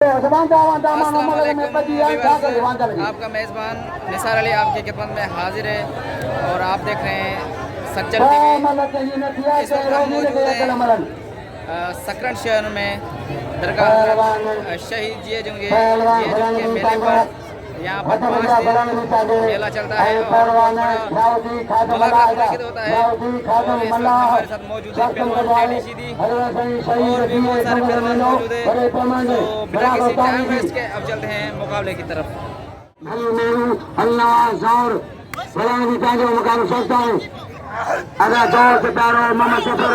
आपका मेज़बान निसार अली आपकी खिदमत में हाजिर है और आप देख रहे हैं सज्जन टीवी। इस वक्त हम मौजूद हैं सकरन शहर में दरगाह शहीद जिया जंग के मेले पर। यहाँ पर 5 दिन मेला चलता है और बहुत बड़ा मुनाकिद होता है। और इस वक्त हमारे साथ मौजूद है पहलवान टेडी सीधी और भी बहुत सारे पहलवान मौजूद है। तो बिना किसी टाइम वेस्ट के अब चलते हैं मुकाबले की तरफ। अगर जोर से प्यारो मोहम्मद सफर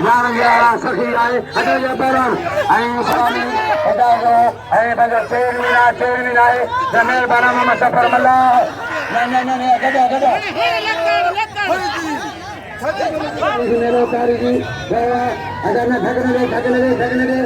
नारंगिया सखी आए अगर ये पैरन आई सलामी अदा जो आई बंदर चेन मिला है जमेल बारा मोहम्मद सफर मल्ला नहीं गदा मेरे कारी जी अगर न ठगने दे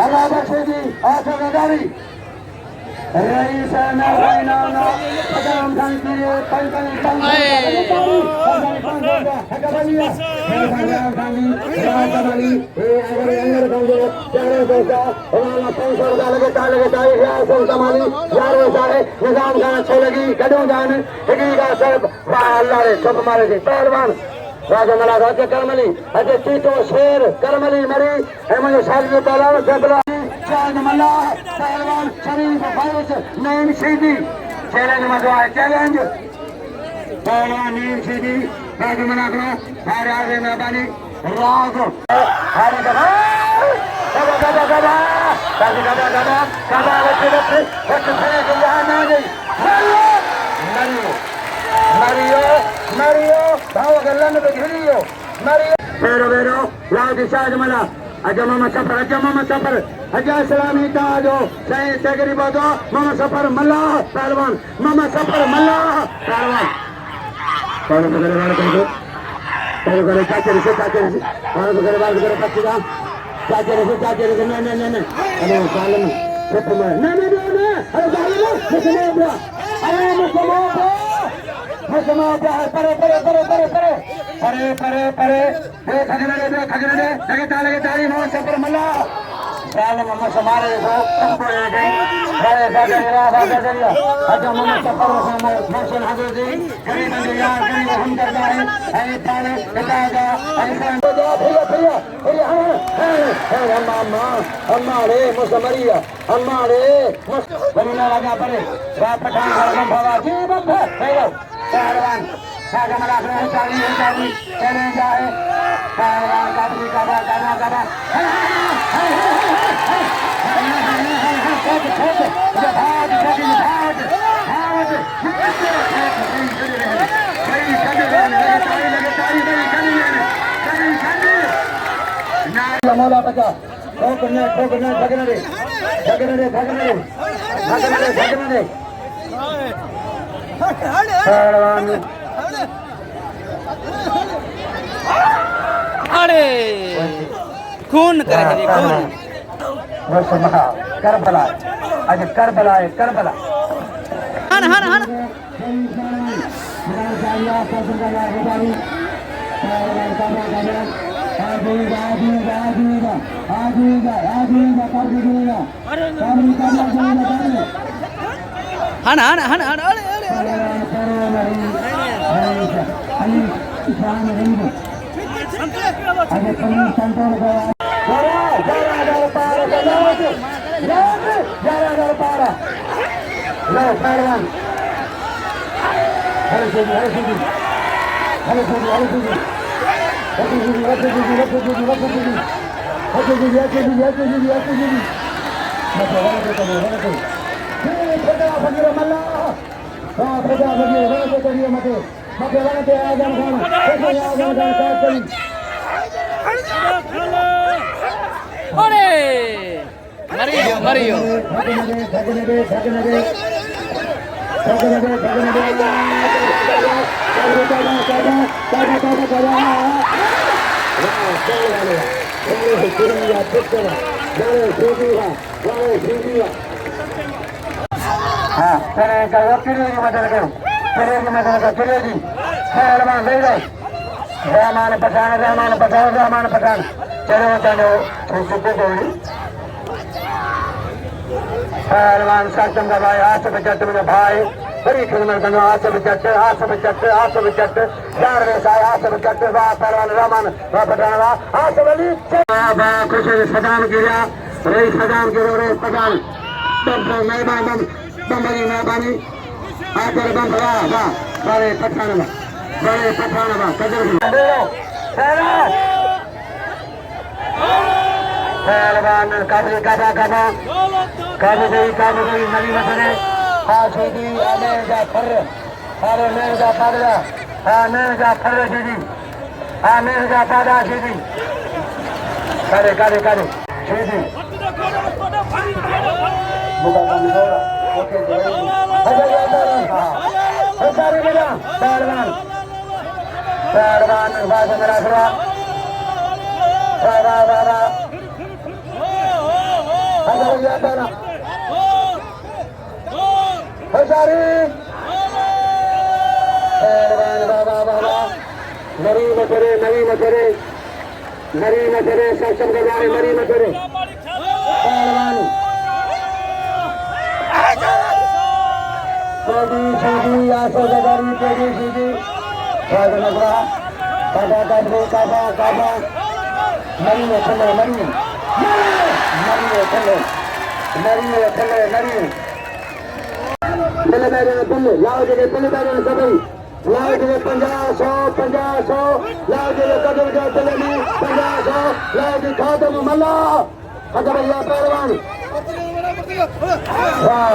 Allah baksidi, asal dari Reis Naina, Adam Kanki, Pantan, राजा मला राज्य करमली अजय टीटो शेर करमली मरी मुझे शादी पहलवान जबला चांद मल्ला पहलवान शरीफ फाइज नईम सीधी चैलेंज मजवा है चैलेंज पहलवान नईम सीधी राज मना करो हर आगे मेहरबानी राज हर गदा Mario, भाव गल्लन पे घिरियो Mario बेरो लाउड शाज मला अजा मामा सफर अजा सलामी ताजो सही तगरी बदो मामा सफर मल्ला पहलवान मामा सफर मल्ला पहलवान कौन बगैर वाले करे चाचे से कौन बगैर पक्का चाचे से नहीं अरे सालन सफ में नहीं अरे सालन अरे परे खजने लगे तारी मोहम्मद सफर मल्ला साल मोहम्मद समारे को अच्छा मोहम्मद सफर मोहसन हजरती गरीब यार गरीब हम करता है ऐ ताने पिताजा ऐसा अम्मा रे मुसमरिया अम्मा रे बनिना लगा परे पठान हरम भवा जी बंद पहलवान सागा मला रहे चाली चले जाए पहलवान काबली काबा मोला बचा ठोकने भगने पहलवान अरे खून करेंगे खून वो सुना करबला आज करबला हन खजा लगी रण से करिए मते मते रण के आजम खान कैसे आजम खान काट करी अरे मरियो ठगने दे हाँ तेरे करो किलो की मदद करो किलो जी रहमान ले लो रहमान पठान चलो गोली रहमान सचम का भाई आसफ जट मेरे भाई बड़ी खिदमत करो आसफ जट यार वे साय आसफ जट वाह पहलवान रहमान वाह पठान वाह आसफ अली वाह खुश सदाम गिरा रे सदाम गिरो रे पठान बम मेहरबानी आकर बम वाह बड़े पठान वाह कदर पहलवान काबली काबा काबू गई नवी मसरे हाशेदी अमेर जाफर अरे मेर जाफर दीदी मेर जाफर दीदी करे दीदी ओके सारे बेटा पहलवान बात मेरा खरा नरी मचरे सक्षम के बारे नरी मचरे पहलवान सीधी आसो जगारी तेरी सीधी नगरा काबा नरी में चले नरी पहले बैठे पहले लाओ जगह पहले बैठे सभी लाओ जगह 50 लाओ जगह कदम का पहले में 50 लाओ जी खातम मल्ला खबर या पहलवान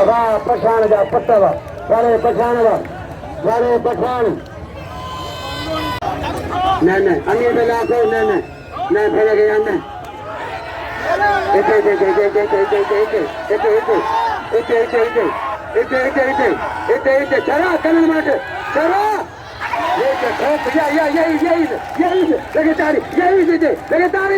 वाह पठान जा पट्टा वाले पठान नहीं अन्य पे लाखो नहीं फैले गया नहीं चरा कनन माटे चरा ये लगातार